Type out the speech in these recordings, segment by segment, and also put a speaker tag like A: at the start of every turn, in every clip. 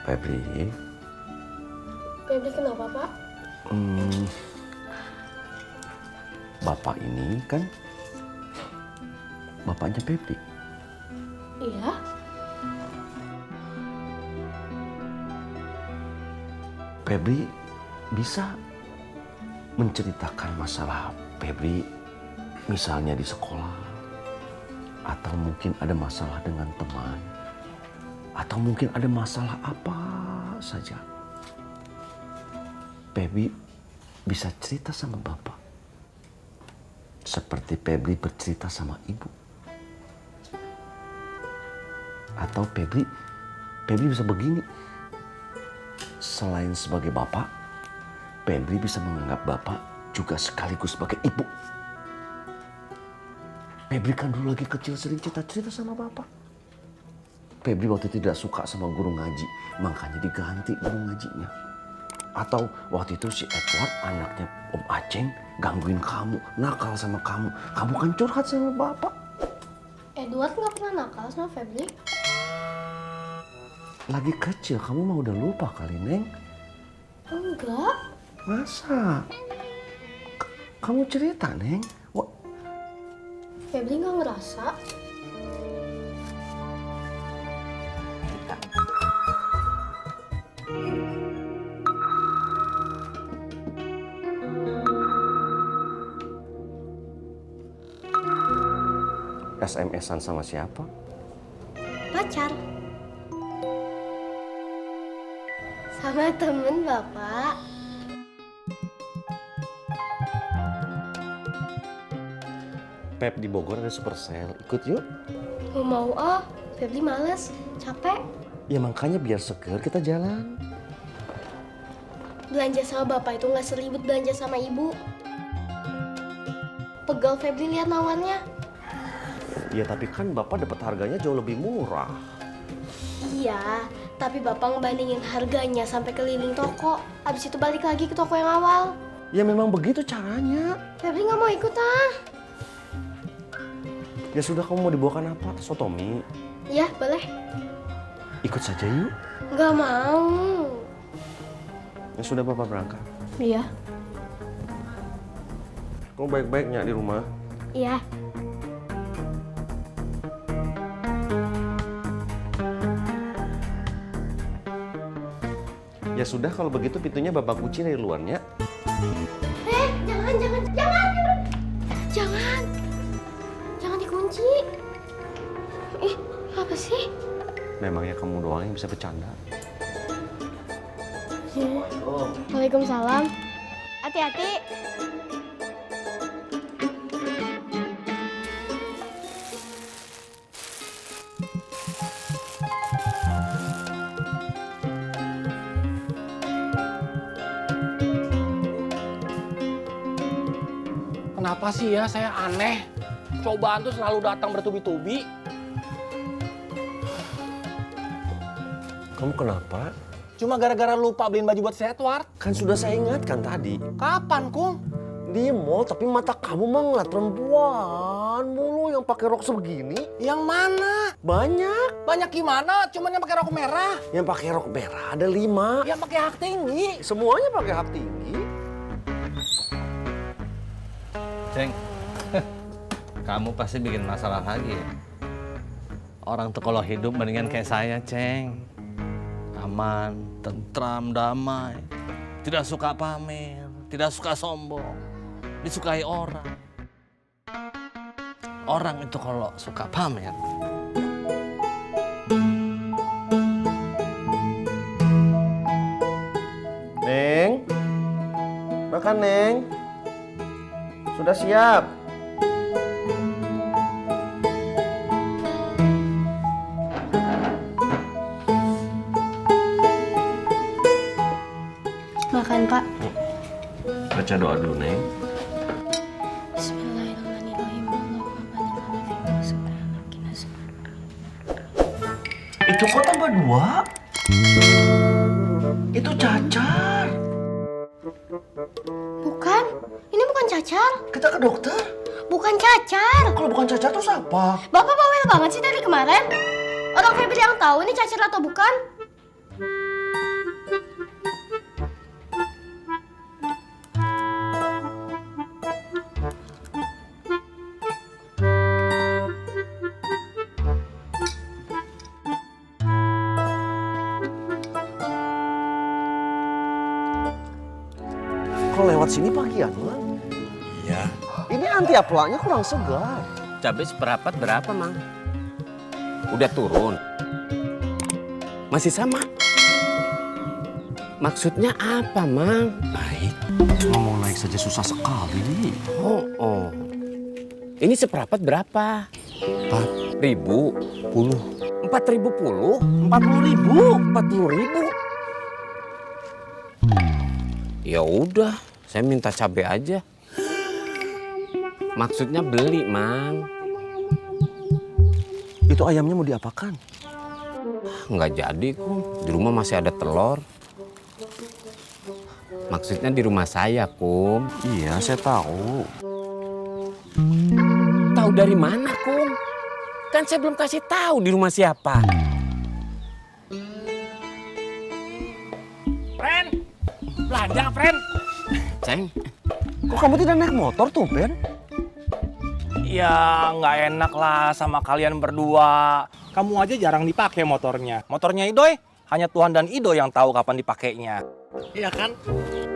A: Febri.
B: Febri kenapa, Pak?
A: Bapak ini kan bapaknya Febri.
B: Iya.
A: Febri bisa menceritakan masalah Febri misalnya di sekolah, atau mungkin ada masalah dengan teman, atau mungkin ada masalah apa saja. Febri bisa cerita sama bapak seperti Febri bercerita sama ibu. Atau Febri bisa begini, selain sebagai bapak, Febri bisa menganggap bapak juga sekaligus sebagai ibu. Febri kan dulu lagi kecil sering cerita-cerita sama bapak. Febri waktu tidak suka sama guru ngaji, makanya diganti guru ngajinya. Atau waktu itu si Edward, anaknya Om Aceng, gangguin kamu, nakal sama kamu. Kamu kan curhat sama bapak.
B: Edward nggak pernah nakal sama Febri.
A: Lagi kecil, kamu mah udah lupa kali, Neng.
B: Enggak.
A: Masa? Kamu cerita, Neng.
B: Febri nggak ngerasa.
A: SMS-an sama siapa?
B: Pacar. Sama temen Bapak.
A: Pep di Bogor ada Supercell, ikut yuk.
B: Nggak mau Febri males, capek.
A: Ya makanya biar seger kita jalan.
B: Belanja sama Bapak itu nggak seribut belanja sama Ibu. Pegal Febri lihat nawannya.
A: Ya tapi kan Bapak dapat harganya jauh lebih murah.
B: Iya, tapi Bapak ngebandingin harganya sampai keliling toko. Habis itu balik lagi ke toko yang awal.
A: Ya memang begitu caranya.
B: Febri nggak mau ikut
A: Ya sudah, kamu mau dibawakan apa? Sotomi?
B: Ya, boleh.
A: Ikut saja yuk.
B: Nggak mau.
A: Ya sudah, Bapak berangkat.
B: Iya.
A: Kamu baik-baiknya di rumah.
B: Iya.
A: Ya sudah, kalau begitu pintunya Bapak kunci dari luarnya.
B: Jangan. Jangan dikunci. Ih, apa sih?
A: Memangnya kamu doang yang bisa bercanda.
B: Waalaikumsalam. Hati-hati.
C: Kenapa sih ya saya aneh? Cobaan tuh selalu datang bertubi-tubi.
A: Kamu kenapa?
C: Cuma gara-gara lupa beliin baju buat si Edward.
A: Kan sudah saya ingatkan tadi.
C: Kapan, Kung?
A: Di mall, tapi mata kamu mah ngeliat perempuan mulu yang pakai rok sebegini.
C: Yang mana?
A: Banyak.
C: Banyak gimana? Cuman yang pakai rok merah.
A: Yang pakai rok merah ada 5.
C: Yang pakai hak tinggi.
A: Semuanya pakai hak tinggi.
D: Ceng, kamu pasti bikin masalah lagi ya? Orang tuh kalau hidup mendingan kayak saya, Ceng. Aman, tentram, damai. Tidak suka pamer, tidak suka sombong. Disukai orang. Orang itu kalau suka pamer.
A: Neng, makan Neng. Sudah siap.
B: Makan, Pak.
A: Baca doa dulu, Neng.
B: Bismillahirrahmanirrahim.
A: Itu kok tambah 2? Itu cacar.
B: Bukan. Ini bukan cacar.
A: Kita ke dokter.
B: bukan cacar.
A: Kalau bukan cacar terus apa?
B: Bapak bawel banget sih dari kemarin. Orang Febri yang tahu ini cacar atau bukan.
A: Kalau lewat sini pagian, Mang.
E: Iya.
A: Ini anti aplaknya kurang segar.
E: Cabai seperempat berapa, Mang? Udah turun. Masih sama. Maksudnya apa, Mang? Baik.
A: Ngomong naik saja susah sekali nih.
E: Oh. Ini seperempat berapa? 4.000 puluh. 4.000 puluh? 40.000. 40.000. Ya udah, saya minta cabai aja. Maksudnya beli, Mang.
A: Itu ayamnya mau diapakan?
E: Nggak jadi, Kum. Di rumah masih ada telur. Maksudnya di rumah saya, Kum.
A: Iya, saya tahu.
E: Tahu dari mana, Kum? Kan saya belum kasih tahu di rumah siapa.
C: Friend, belanja, friend.
E: Ceng,
A: Kok kamu tidak naik motor tuh, Ben?
C: Ya nggak enak lah sama kalian berdua. Kamu aja jarang dipakai motornya. Motornya Idoy, hanya Tuhan dan Ido yang tahu kapan dipakainya. Iya kan?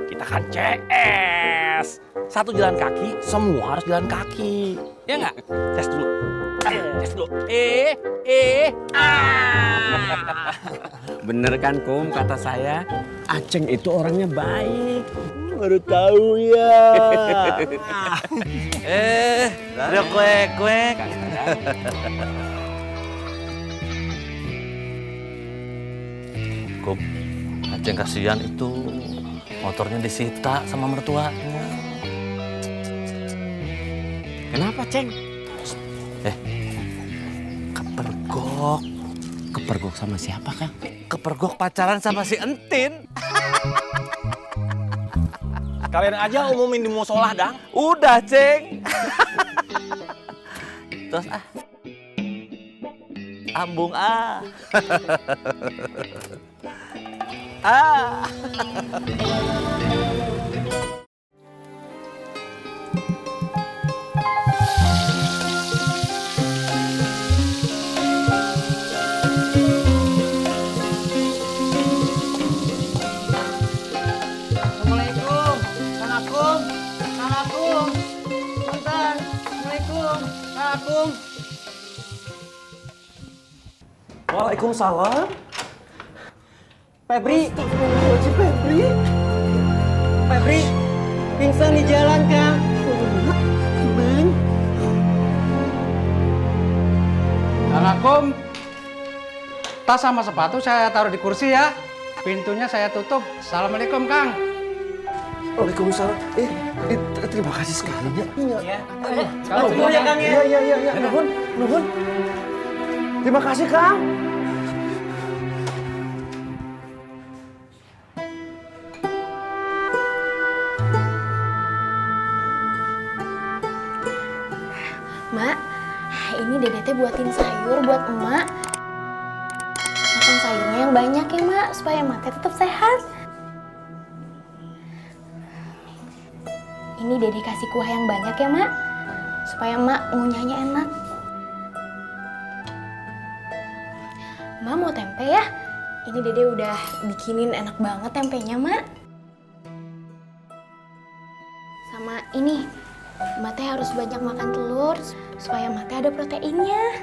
C: Kita kan CS. Satu jalan kaki, semua harus jalan kaki. Ya nggak? Tes dulu. Tes dulu.
E: bener kan, Kum, kata saya? Aceng itu orangnya baik.
A: Baru tahu ya.
D: Udah kuek. Kum, Aceng kasihan itu motornya disita sama mertuanya.
E: Kenapa, Ceng?
D: Kepergok.
E: Kepergok sama siapa, Kang?
D: Kepergok pacaran sama si Entin.
C: Kalian aja umumin di musola, Dang.
D: Udah, Ceng. Terus ambung
F: Assalamualaikum, Kang Akum. Bentar. Assalamualaikum, Kang Akum.
A: Waalaikumsalam.
F: Febri,
A: Febri.
F: Febri, pingsan di jalan, Kang.
A: Ben.
G: Kang Akum, tas sama sepatu saya taruh di kursi ya. Pintunya saya tutup. Assalamualaikum, Kang.
A: Waalaikumsalam. Terima kasih sekali ya.
G: Kalau
F: Tunggu ya, Kang, ya.
A: Iya. Nuhun. Terima kasih, Kang.
B: Mak, ini Dede teh buatin sayur buat emak. Makan sayurnya yang banyak ya, Mak, supaya emak teh tetap sehat. Ini Dede kasih kuah yang banyak ya, Mak, supaya emak ngunyahnya enak. Mak mau tempe ya? Ini Dede udah bikinin enak banget tempenya, Mak. Sama ini, Mak teh harus banyak makan telur supaya Mak teh ada proteinnya.